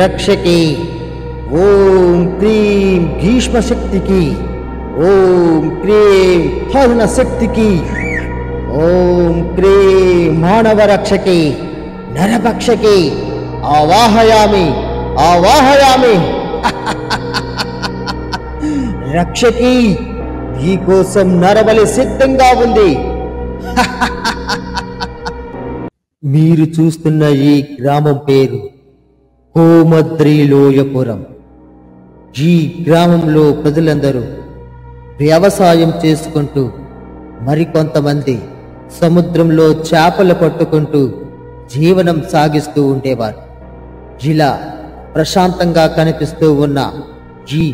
రక్షకి, ఓం cream Bhishma శక్తికి, ఓం cream హరణ శక్తికి, ఓం cream మానవ రక్షకి నరభక్షకి ఆవాహయామి ఆవాహయామి. రక్షకి, నీకోసం నరబలి సిద్ధంగా ఉంది. మీరు చూస్తున్న ఈ గ్రామం పేరు కోమద్రిలోయపురం. ఈ గ్రామంలో ప్రజలందరూ వ్యవసాయం చేసుకుంటూ, మరికొంతమంది సముద్రంలో చేపలు పట్టుకుంటూ జీవనం సాగిస్తూ ఉండేవారు. ఇలా ప్రశాంతంగా కనిపిస్తూ ఉన్న ఈ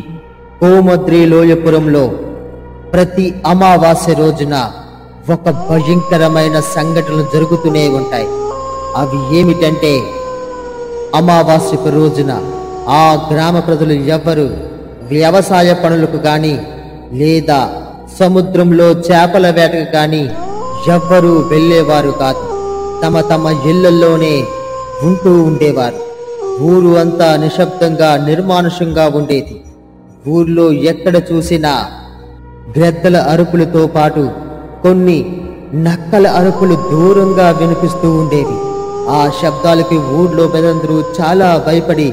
కోమద్రిలోయపురంలో ప్రతి అమావాస్య రోజున ఒక భయంకరమైన సంఘటనలు జరుగుతూనే ఉంటాయి. అవి ఏమిటంటే, అమావాస్యకు రోజున ఆ గ్రామ ప్రజలు ఎవ్వరు వ్యవసాయ పనులకు కానీ లేదా సముద్రంలో చేపల వేటకు కానీ ఎవ్వరూ వెళ్ళేవారు కాదు. తమ తమ ఇళ్లలోనే ఉంటూ ఉండేవారు. ఊరు అంతా నిశ్శబ్దంగా నిర్మానుషంగా ఉండేది. ఊర్లో ఎక్కడ చూసినా గ్రద్దల అరుపులతో పాటు కొన్ని నక్కల అరుపులు దూరంగా వినిపిస్తూ ఉండేవి. ఆ శబ్దాలకి ఊర్లో పెదందరూ చాలా భయపడి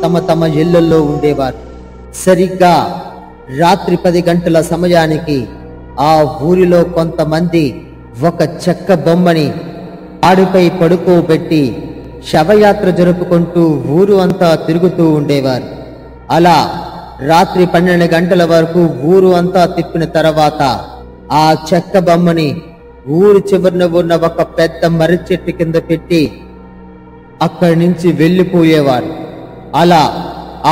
తమ తమ ఇళ్లల్లో ఉండేవారు. సరిగ్గా రాత్రి 10 గంటల సమయానికి ఆ ఊరిలో కొంతమంది ఒక చెక్క బొమ్మని ఆడిపై పడుకోబెట్టి శవయాత్ర జరుపుకుంటూ ఊరు అంతా తిరుగుతూ ఉండేవారు. అలా రాత్రి 12 గంటల వరకు ఊరు అంతా తిప్పిన తర్వాత ఆ చెక్క బొమ్మని ఊరి చివరన ఉన్న ఒక పెద్ద మర్రి చెట్టు కింద పెట్టి అక్కడి నుంచి వెళ్ళిపోయేవారు. అలా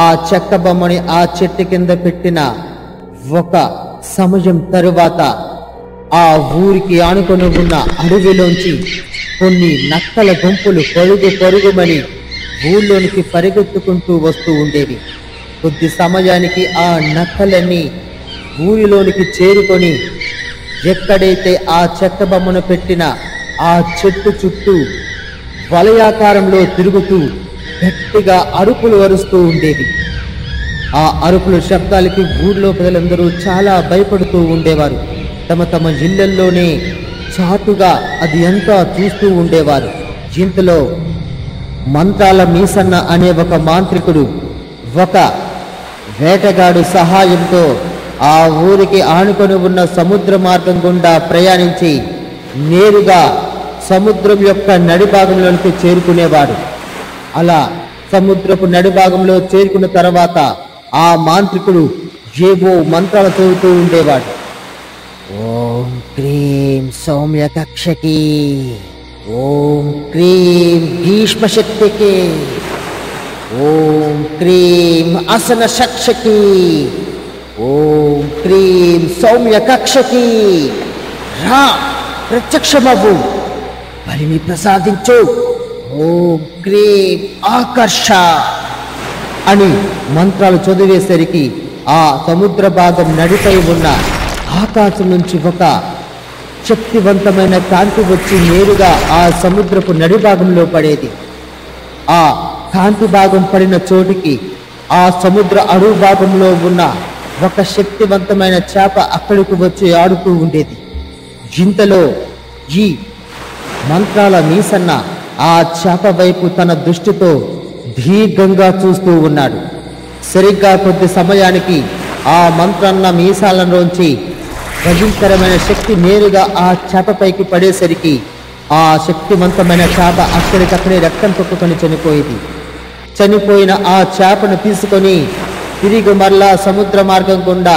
ఆ చెక్క బొమ్మని ఆ చెట్టు కింద పెట్టిన ఒక సమయం తరువాత ఆ ఊరికి ఆనుకొని ఉన్న అడవిలోంచి కొన్ని నక్కల గుంపులు పరుగు పరుగుమని ఊళ్ళోనికి పరిగెత్తుకుంటూ వస్తూ ఉండేవి. కొద్ది సమయానికి ఆ నక్కలన్నీ ఊరిలోనికి చేరుకొని ఎక్కడైతే ఆ చెక్క బొమ్మను పెట్టిన ఆ చెట్టు చుట్టూ వలయాకారంలో తిరుగుతూ గట్టిగా అరుపులు అరుస్తూ ఉండేవి. ఆ అరుపుల శబ్దాలకి ఊర్లో ప్రజలందరూ చాలా భయపడుతూ ఉండేవారు. తమ తమ ఇళ్లల్లోనే చాటుగా అది అంతా చూస్తూ ఉండేవారు. ఇంతలో మంత్రాల మీసన్న అనే ఒక మాంత్రికుడు ఒక వేటగాడు సహాయంతో ఆ ఊరికి ఆనుకొని ఉన్న సముద్ర మార్గం గుండా ప్రయాణించి నేరుగా సముద్రం యొక్క నడిభాగంలోనికి చేరుకునేవాడు. అలా సముద్రపు నడిభాగంలో చేరుకున్న తర్వాత ఆ మాంత్రికుడు ఏవో మంత్రాలు చదువుతూ ఉండేవాడు. ఓం క్రీం సౌమ్య కక్షకి, ఓం క్రీం భీష్మ శక్తికి, ఓం క్రీం అసన శక్షకి, ఓం క్రీం సౌమ్య కక్షకి, రా ప్రత్యక్షమవు, బలిని ప్రసాదించు, ఓం క్రీం ఆకర్ష అని మంత్రాలు చదివేసరికి ఆ సముద్ర భాగం నడిపై ఉన్న ఆకాశం నుంచి ఒక శక్తివంతమైన కాంతి వచ్చి నేరుగా ఆ సముద్రపు నడిభాగంలో పడేది. ఆ కాంతి భాగం పడిన చోటికి ఆ సముద్ర అడుగు భాగంలో ఉన్న ఒక శక్తివంతమైన చేప అక్కడికి వచ్చి ఆడుతూ ఉండేది. ఇంతలో ఈ మంత్రాల మీసన్న ఆ చేప వైపు తన దృష్టితో దీర్ఘంగా చూస్తూ ఉన్నాడు. సరిగ్గా కొద్ది సమయానికి ఆ మంత్రాన్న మీసాలలోంచి భయంకరమైన శక్తి నేరుగా ఆ చేపపైకి పడేసరికి ఆ శక్తివంతమైన చేప అక్కడికక్కడే రక్తం తొక్కుకొని చనిపోయింది. చనిపోయిన ఆ చేపను తీసుకొని తిరిగి మరలా సముద్ర మార్గం గుండా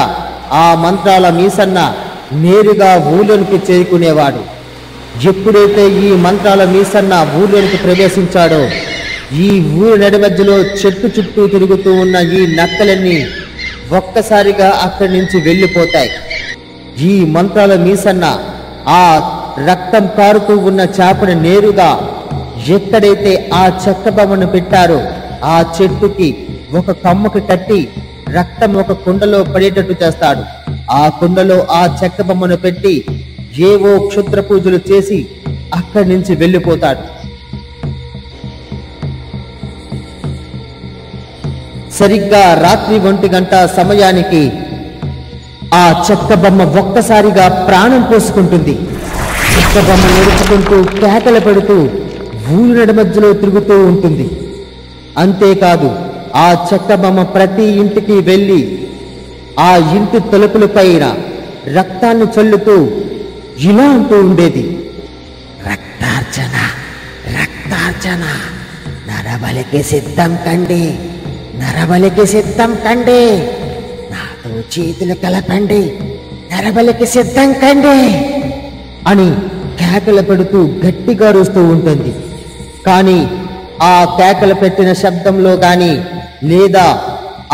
ఆ మంత్రాల మీసన్న నేరుగా ఊళ్ళోనికి చేరుకునేవాడు. ఎప్పుడైతే ఈ మంత్రాల మీసన్న ఊళ్ళోనికి ప్రవేశించాడో ఈ ఊరి నడి మధ్యలో చెట్టు చుట్టూ తిరుగుతూ ఉన్న ఈ నక్కలన్నీ ఒక్కసారిగా అక్కడి నుంచి వెళ్ళిపోతాయి. ఈ మంత్రాల మీసన్న ఆ రక్తం కారుతూ ఉన్న చేపను నేరుగా ఎక్కడైతే ఆ చెక్క బొమ్మను పెట్టారో ఆ చెట్టుకి ఒక కమ్మకి కట్టి రక్తం ఒక కుండలో పడేటట్టు చేస్తాడు. ఆ కుండలో ఆ చెక్క బొమ్మను పెట్టి ఏవో క్షుద్ర పూజలు చేసి అక్కడి నుంచి వెళ్ళిపోతాడు. సరిగ్గా రాత్రి 1 గంట సమయానికి ఆ చెక్క బొమ్మ ఒక్కసారిగా ప్రాణం పోసుకుంటుంది. చెక్క బొమ్మ నడుచుకుంటూ కేకలు పెడుతూ ఊరి నడి మధ్యలో తిరుగుతూ ఉంటుంది. అంతేకాదు, ఆ చెక్క బొమ్మ ప్రతి ఇంటికి వెళ్ళి ఆ ఇంటి తలుపుల పైన రక్తాన్ని చల్లుతూ ఇలా అంటూ ఉండేది: రక్తార్చన, రక్తార్చన, నరబలికి సిద్ధం కండి, నరబలికి సిద్ధం కండి, నాతో చేతులు కలపండి, నరబలికి సిద్ధం కండి అని కేకలు పెడుతూ గట్టిగా అరుస్తూ ఉంటుంది. కానీ ఆ కేకలు పెట్టిన శబ్దంలో కానీ లేదా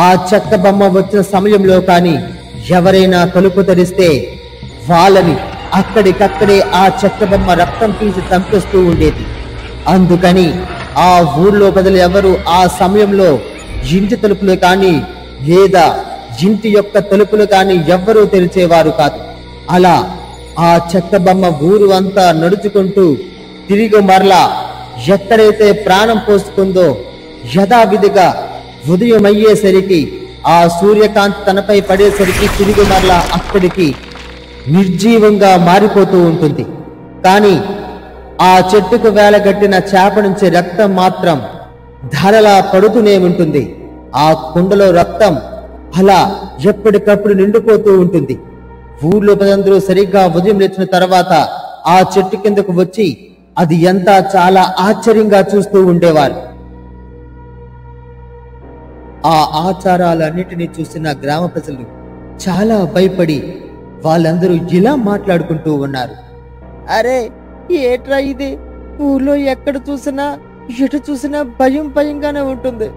ఆ చెక్క బొమ్మ వచ్చిన సమయంలో కానీ ఎవరైనా తలుపు తెరిస్తే వాళ్ళని అక్కడికక్కడే ఆ చెక్క బొమ్మ రక్తం తీసి చంపేస్తూ ఉండేది. అందుకని ఆ ఊర్లో ప్రజలు ఎవరు ఆ సమయంలో ఇంటి తలుపులు కానీ లేదా ఇంటి యొక్క తలుపులు కానీ ఎవ్వరూ తెరిచేవారు కాదు. అలా ఆ చెక్క బొమ్మ ఊరు అంతా నడుచుకుంటూ తిరిగి మరలా ఎక్కడైతే ప్రాణం పోసుకుందో యథావిధిగా ఉదయం అయ్యేసరికి ఆ సూర్యకాంతి తనపై పడేసరికి తిరిగి మరలా అక్కడికి నిర్జీవంగా మారిపోతూ ఉంటుంది. కానీ ఆ చెట్టుకు వేలగట్టిన చేప నుంచి రక్తం మాత్రం ధారలా పడుతూనే ఉంటుంది. ఆ కుండలో రక్తం అలా ఎప్పటికప్పుడు నిండిపోతూ ఉంటుంది. ఊర్లో ప్రజలందరూ సరిగ్గా ఉదయం లేచిన తర్వాత ఆ చెట్టు కిందకు వచ్చి అది ఎంత చాలా ఆశ్చర్యంగా చూస్తూ ఉండేవారు. ఆ ఆచారాలన్నిటినీ చూసిన గ్రామ ప్రజలు చాలా భయపడి వాళ్ళందరూ ఇలా మాట్లాడుకుంటూ ఉన్నారు: అరే, ఏట్రా ఇది? ఊర్లో ఎక్కడ చూసినా ఎటు చూసినా భయం భయంగానే ఉంటుంది.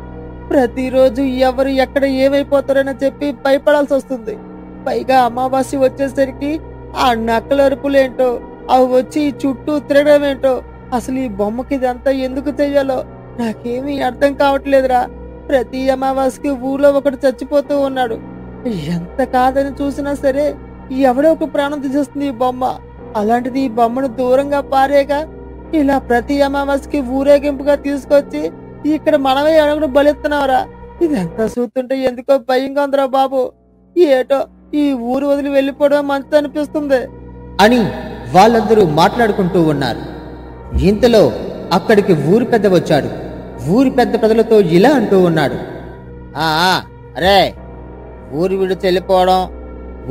ప్రతిరోజు ఎవరు ఎక్కడ ఏమైపోతారని చెప్పి భయపడాల్సి వస్తుంది. పైగా అమావాస్య వచ్చేసరికి ఆ నక్కల అరుపులేంటో, అవి వచ్చి చుట్టూ తిరగడం ఏంటో, అసలు ఈ బొమ్మకి ఇదంతా ఎందుకు చెయ్యాలో నాకేమీ అర్థం కావట్లేదురా. ప్రతి అమావాస్యకి ఊర్లో ఒకడు చచ్చిపోతూ ఉన్నాడు. ఎంత కాదని చూసినా సరే ఎవడో ఒక ప్రాణం తీసేస్తుంది ఈ బొమ్మ. అలాంటిది ఈ బొమ్మను దూరంగా పారేగా ఇలా ప్రతి అమావాస్యకి ఊరేగింపుగా తీసుకొచ్చి ఇక్కడ మనమే అడుగును బలిస్తున్నావురా. ఇదంతా చూస్తుంటే ఎందుకో భయంగా ఉందిరా బాబు. ఏటో ఈ ఊరు వదిలి వెళ్ళిపోవడం మంచిది అనిపిస్తుంది అని వాళ్ళందరూ మాట్లాడుకుంటూ ఉన్నారు. ఇంతలో అక్కడికి ఊరి పెద్ద వచ్చాడు. ఊరి పెద్ద ప్రజలతో ఇలా అంటూ ఉన్నాడు: అరే, ఊరు విడిచి వెళ్ళిపోవడం,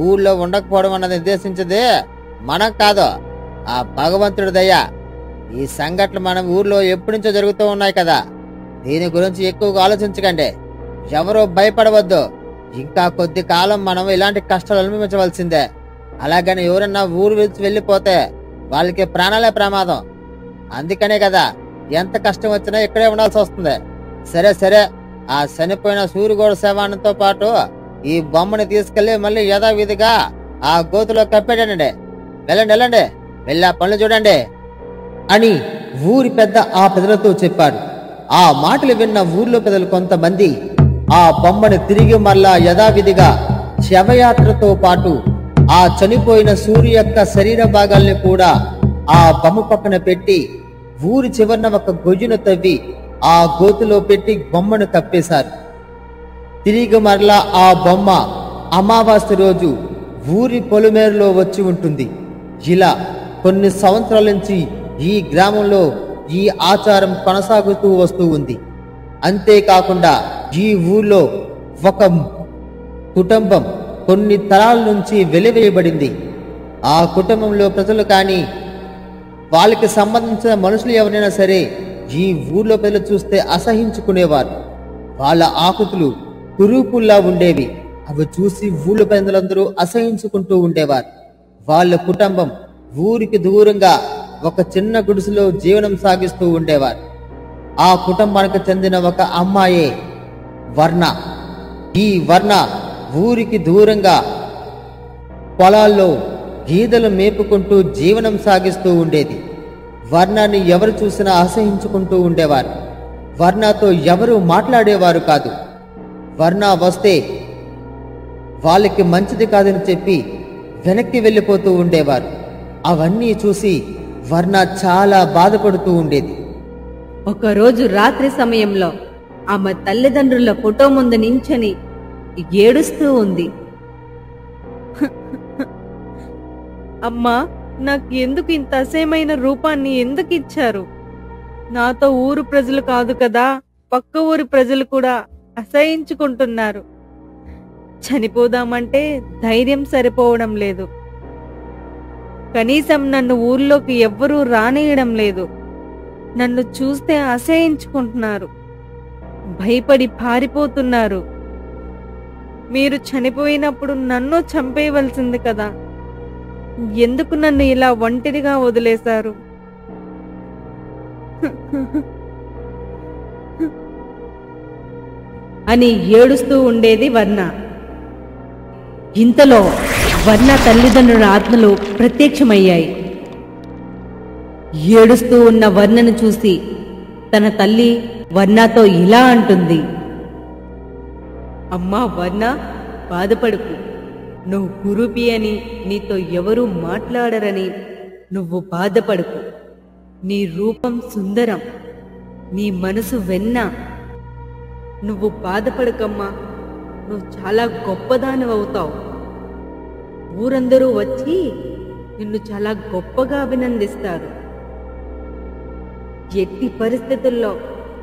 ఊళ్ళో ఉండకపోవడం అన్నది నిర్దేశించదే మనం కాదు, ఆ భగవంతుడి దయ. ఈ సంఘటనలు మన ఊర్లో ఎప్పటి నుంచో జరుగుతూ ఉన్నాయి కదా. దీని గురించి ఎక్కువగా ఆలోచించకండి, ఎవరో భయపడవద్దు. ఇంకా కొద్ది కాలం మనం ఇలాంటి కష్టాలు అనుభవించవలసిందే. అలాగని ఎవరన్నా ఊరు విడిచి వెళ్ళిపోతే వాళ్ళకి ప్రాణాలే ప్రమాదం. అందుకనే కదా ఎంత కష్టం వచ్చినా ఇక్కడే ఉండాల్సి వస్తుంది. సరే సరే, ఆ చనిపోయిన సూర్యగోడ శవానంతో పాటు ఈ బొమ్మని తీసుకెళ్లి మళ్ళీ యథావిధిగా ఆ గోతులో కప్పేటండి. వెళ్ళండి వెళ్ళండి, వెళ్ళి ఆ పనులు చూడండి అని ఊరి పెద్ద ఆ ప్రజలతో చెప్పాడు. ఆ మాటలు విన్న ఊర్లో ప్రజలు కొంతమంది ఆ బొమ్మను తిరిగి మళ్ళా యథావిధిగా శవయాత్రతో పాటు ఆ చనిపోయిన సూర్య యొక్క శరీర భాగాల్ని కూడా ఆ బొమ్మ పక్కన పెట్టి ఊరి చివరన ఒక గొయ్యును తవ్వి ఆ గోతులో పెట్టి బొమ్మను కప్పేశారు. తిరిగి మరలా ఆ బొమ్మ అమావాస్య రోజు ఊరి పొలిమేరలో వచ్చి ఉంటుంది. ఇలా కొన్ని సంవత్సరాల నుంచి ఈ గ్రామంలో ఈ ఆచారం కొనసాగుతూ వస్తూ ఉంది. అంతేకాకుండా ఈ ఊర్లో ఒక కుటుంబం కొన్ని తరాల నుంచి వెలివేయబడింది. ఆ కుటుంబంలో ప్రజలు కానీ వాళ్ళకి సంబంధించిన మనుషులు ఎవరైనా సరే ఈ ఊర్లో ప్రజలు చూస్తే అసహించుకునేవారు. వాళ్ళ ఆకృతులు కురూపుల్లా ఉండేవి. అవి చూసి ఊళ్ళో ప్రజలందరూ అసహించుకుంటూ ఉండేవారు. వాళ్ళ కుటుంబం ఊరికి దూరంగా ఒక చిన్న గుడిసెలో జీవనం సాగిస్తూ ఉండేవారు. ఆ కుటుంబానికి చెందిన ఒక అమ్మాయే వర్ణ. ఈ వర్ణ ఊరికి దూరంగా పొలాల్లో గీదలు మేపుకుంటూ జీవనం సాగిస్తూ ఉండేది. వర్ణాన్ని ఎవరు చూసినా అసహించుకుంటూ ఉండేవారు. వర్ణతో ఎవరు మాట్లాడేవారు కాదు. వర్ణ వస్తే వాళ్ళకి మంచిది కాదని చెప్పి వెనక్కి వెళ్ళిపోతూ ఉండేవారు. అవన్నీ చూసి వర్ణ చాలా బాధపడుతూ ఉండేది. ఒకరోజు రాత్రి సమయంలో ఆమె తల్లిదండ్రుల ఫోటో ముందు నించొని ఏడుస్తూ ఉంది. అమ్మా, నాకు ఎందుకు ఇంత అసహ్యమైన రూపాన్ని ఎందుకు ఇచ్చారు? నాతో ఊరు ప్రజలు కాదు కదా, పక్క ఊరి ప్రజలు కూడా అసహించుకుంటున్నారు. చనిపోదామంటే ధైర్యం సరిపోవడం లేదు. కనీసం నన్ను ఊర్లోకి ఎవ్వరూ రానియడం లేదు. నన్ను చూస్తే అసహించుకుంటున్నారు, భయపడి పారిపోతున్నారు. మీరు చనిపోయినప్పుడు నన్ను చంపేయవలసింది కదా, ఎందుకు నన్ను ఇలా ఒంటరిగా వదిలేశారు? అని ఏడుస్తూ ఉండేది వర్ణ. ఇంతలో వర్ణ తల్లిదండ్రుల ఆత్మలు ప్రత్యక్షమయ్యాయి. ఏడుస్తూ ఉన్న వర్ణను చూసి తన తల్లి వర్ణతో ఇలా అంటుంది. అమ్మా వర్ణ, బాధపడుకు. నువ్వు కురూపి అని నీతో ఎవరూ మాట్లాడరని నువ్వు బాధపడుకు. నీ రూపం సుందరం, నీ మనసు వెన్న. నువ్వు బాధపడకమ్మా, నువ్వు చాలా గొప్పదానివవుతావు. ఊరందరూ వచ్చి నిన్ను చాలా గొప్పగా అభినందిస్తారు. ఎట్టి పరిస్థితుల్లో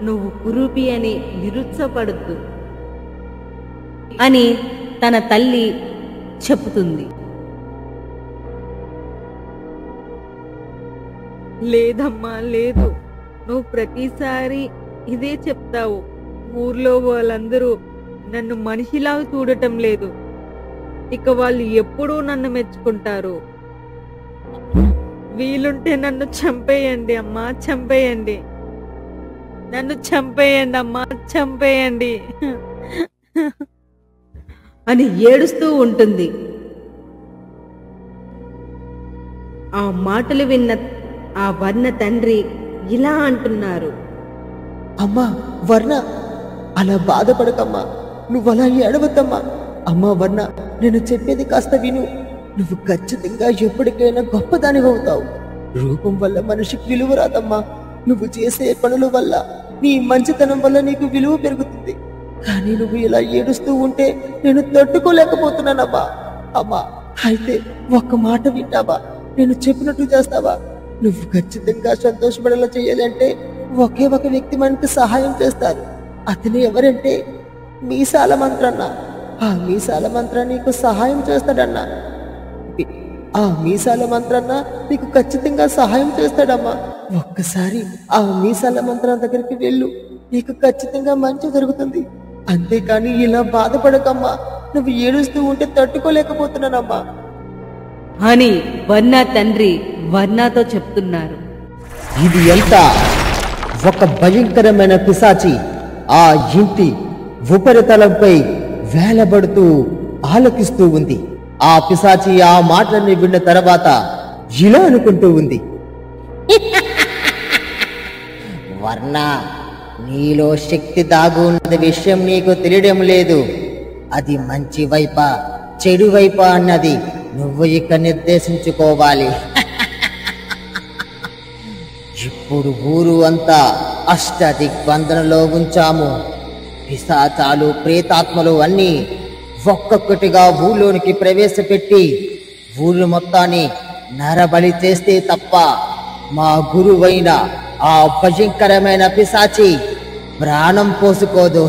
నువ్వు కురూపి అని నిరుత్సాహపడద్దు అని తన తల్లి చెప్తుంది. లేదమ్మా లేదు, నువ్వు ప్రతిసారి ఇదే చెప్తావు. ఊర్లో వాళ్ళందరూ నన్ను మనిషిలాగా చూడటం లేదు. ఇక వాళ్ళు ఎప్పుడూ నన్ను మెచ్చుకుంటారు. వీలుంటే నన్ను చంపేయండి అమ్మా, చంపేయండి. నన్ను చంపేయండి అమ్మా, చంపేయండి అని ఏడుస్తూ ఉంటుంది. ఆ మాటలు విన్న ఆ వర్ణ తండ్రి ఇలా అంటున్నారు. అమ్మా వర్ణ, అలా బాధపడకమ్మా, నువ్వు అలా ఏడవద్దమ్మా. అమ్మా వర్ణ, నేను చెప్పేది కాస్త విను. నువ్వు ఖచ్చితంగా ఎప్పటికైనా గొప్పదానివవుతావు. రూపం వల్ల మనిషికి విలువ రాదమ్మా. నువ్వు చేసే పనుల వల్ల, నీ మంచితనం వల్ల నీకు విలువ పెరుగుతుంది. కానీ నువ్వు ఇలా ఏడుస్తూ ఉంటే నేను తట్టుకోలేకపోతున్నానమ్మా. అమ్మా, అయితే ఒక్క మాట వింటావా? నేను చెప్పినట్టు చేస్తావా? నువ్వు ఖచ్చితంగా సంతోషపడేలా చేయాలంటే ఒకే ఒక వ్యక్తి మనకు సహాయం చేస్తారు. అతను ఎవరంటే మీసాల మంత్రన్న. ఆ మీసాల మంత్ర నీకు సహాయం చేస్తాడన్నా. ఆ మీసాల మంత్రన్న నీకు ఖచ్చితంగా సహాయం చేస్తాడమ్మా. ఒక్కసారి ఆ మీసాల మంత్రం దగ్గరికి వెళ్ళు, నీకు ఖచ్చితంగా మంచి జరుగుతుంది. అంతేకాని ఇలా బాధపడకమ్మా. నువ్వు ఏడుస్తూ ఉంటే తట్టుకోలేకపోతున్నానమ్మా అని వర్ణ తండ్రి వర్ణతో చెప్తున్నారు. ఇది ఎంత ఒక భయంకరమైన పిశాచి ఆ ఇంటి ఉపరితలంపై వేలబడుతూ ఆలకిస్తూ ఉంది. ఆ పిశాచి ఆ మాటలన్నీ విన్న తర్వాత ఇలా అనుకుంటూ ఉంది. వర్ణ, నీలో శక్తి దాగు ఉన్నది విషయం నీకు తెలియడం లేదు. అది మంచి వైపా చెడు వైపా అన్నది నువ్వు ఇక నిర్దేశించుకోవాలి. ఇప్పుడు ఊరు అంతా అష్టదిగ్బంధనలో ఉంచాము. పిశాచాలు, ప్రేతాత్మలు అన్నీ ఒక్కొక్కటిగా ఊళ్ళోనికి ప్రవేశపెట్టి ఊరు మొత్తాన్ని నరబలి చేస్తే తప్ప మా గురువైన ఆ భయంకరమైన పిశాచి ప్రాణం పోసుకోదు.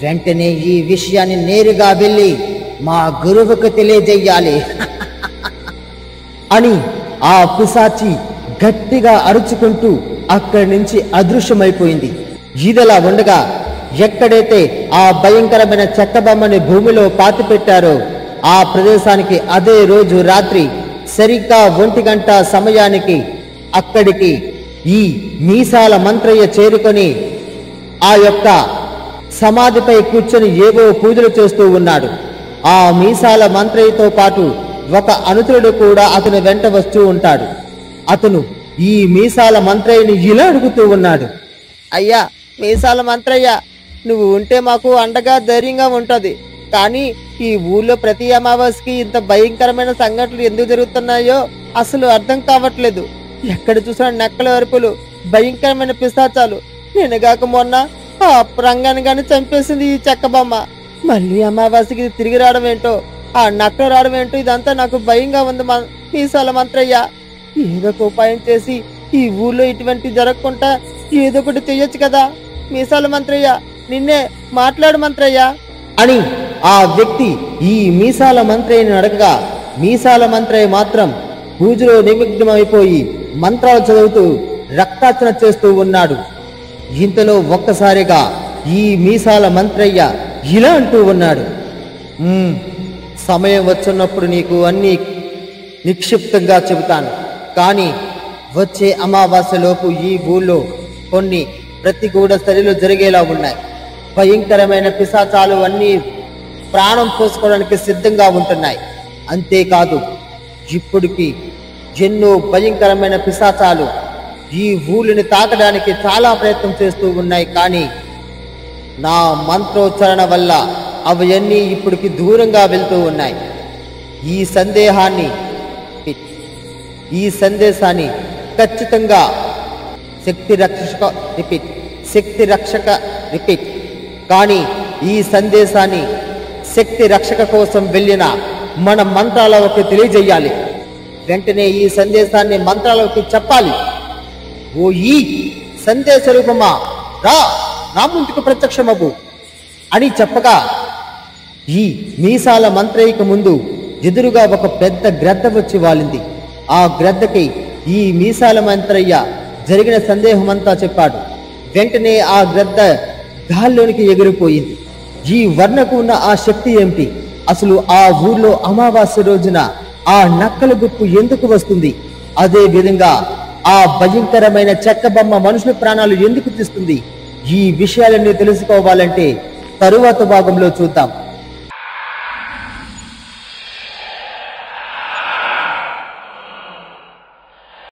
వెంటనే ఈ విషయాన్ని నేరుగా వెళ్ళి మా గురువుకు తెలియజేయాలి అని ఆ పిశాచి గట్టిగా అరుచుకుంటూ అక్కడి నుంచి అదృశ్యమైపోయింది. ఇదిలా ఉండగా ఎక్కడైతే ఆ భయంకరమైన చెక్క బొమ్మని భూమిలో పాతిపెట్టారో ఆ ప్రదేశానికి అదే రోజు రాత్రి సరిగ్గా 1 గంట సమయానికి అక్కడికి ఈ మీసాల మంత్రయ్య చేరుకొని ఆ యొక్క సమాధిపై కూర్చొని ఏవో పూజలు చేస్తూ ఉన్నాడు. ఆ మీసాల మంత్రయ్యతో పాటు ఒక అనుచరుడు కూడా అతని వెంట వస్తూ ఉంటాడు. అతను ఈ మీసాల మంత్రయ్యని ఇలా అడుగుతూ ఉన్నాడు. అయ్యా మీసాల మంత్రయ్య, నువ్వు ఉంటే మాకు అండగా ధైర్యంగా ఉంటది. కానీ ఈ ఊళ్ళో ప్రతి అమావాస్యకి ఇంత భయంకరమైన సంఘటనలు ఎందుకు జరుగుతున్నాయో అసలు అర్థం కావట్లేదు. ఎక్కడ చూసినా నక్కల అరుపులు, భయంకరమైన పిశాచాలు, నేనుగాక మొన్న ఆ రంగాన్ని గాని చంపేసింది ఈ చెక్క బొమ్మ. మళ్ళీ అమావాస్యకి ఇది తిరిగి రావడం ఏంటో, ఆ నక్కలు రావడం ఏంటో, ఇదంతా నాకు భయంగా ఉంది మీసాల మంత్రయ్య. ఏదో ఒక ఉపాయం చేసి ఈ ఊర్లో ఇటువంటి జరగకుండా ఏదో ఒకటి చెయ్యొచ్చు కదా మీసాల మంత్రయ్య. నిన్నే మాట్లాడు మంత్రయ్య అని ఆ వ్యక్తి ఈ మీసాల మంత్రయ్యని అడగగా, మీసాల మంత్రయ్య మాత్రం పూజలో నిమగ్నమైపోయి మంత్రాలు చదువుతూ రక్తార్చన చేస్తూ ఉన్నాడు. ఇంతలో ఒక్కసారిగా ఈ మీసాల మంత్రయ్య ఇలా అంటూ ఉన్నాడు, సమయం వచ్చున్నప్పుడు నీకు అన్ని నిక్షిప్తంగా చెబుతాను. కానీ వచ్చే అమావాస్యలోపు ఈ ఊళ్ళో కొన్ని ప్రతికూల చర్యలు జరిగేలా ఉన్నాయి. భయంకరమైన పిశాచాలు అన్నీ ప్రాణం పోసుకోవడానికి సిద్ధంగా ఉంటున్నాయి. అంతేకాదు, ఇప్పటికి ఎన్నో భయంకరమైన పిశాచాలు ఈ ఊళ్ళని తాకడానికి చాలా ప్రయత్నం చేస్తూ ఉన్నాయి. కానీ నా మంత్రోచ్చారణ వల్ల అవన్నీ ఇప్పటికి దూరంగా వెళ్తూ ఉన్నాయి. ఈ సందేశాన్ని ఖచ్చితంగా శక్తి రక్షక కానీ ఈ సందేశాన్ని శక్తి రక్షక కోసం వెళ్ళిన మన మంత్రాలకి తెలియజేయాలి. వెంటనే ఈ సందేశాన్ని మంత్రాలకి చెప్పాలి. ఓ ఈ సందేశ రూపమా, నా ముందుకు ప్రత్యక్షమవు అని చెప్పగా, ఈ మీసాల మంత్రయ్యకు ముందు ఎదురుగా ఒక పెద్ద గ్రద్ద వచ్చి వాలింది. ఆ గ్రద్దకి ఈ మీసాల మంత్రయ్య జరిగిన సందేహమంతా చెప్పాడు. వెంటనే ఆ గ్రద్ద గాల్లోనికి ఎగిరిపోయింది. ఈ వర్ణకు ఉన్న ఆ శక్తి ఏమిటి? అసలు ఆ ఊర్లో అమావాస్య రోజున ఆ నక్కల గుప్పు ఎందుకు వస్తుంది? అదే విధంగా ఆ భయంకరమైన చెక్క బొమ్మ మనుషుల ప్రాణాలు ఎందుకు తీస్తుంది? ఈ విషయాలన్నీ తెలుసుకోవాలంటే తరువాత భాగంలో చూద్దాం.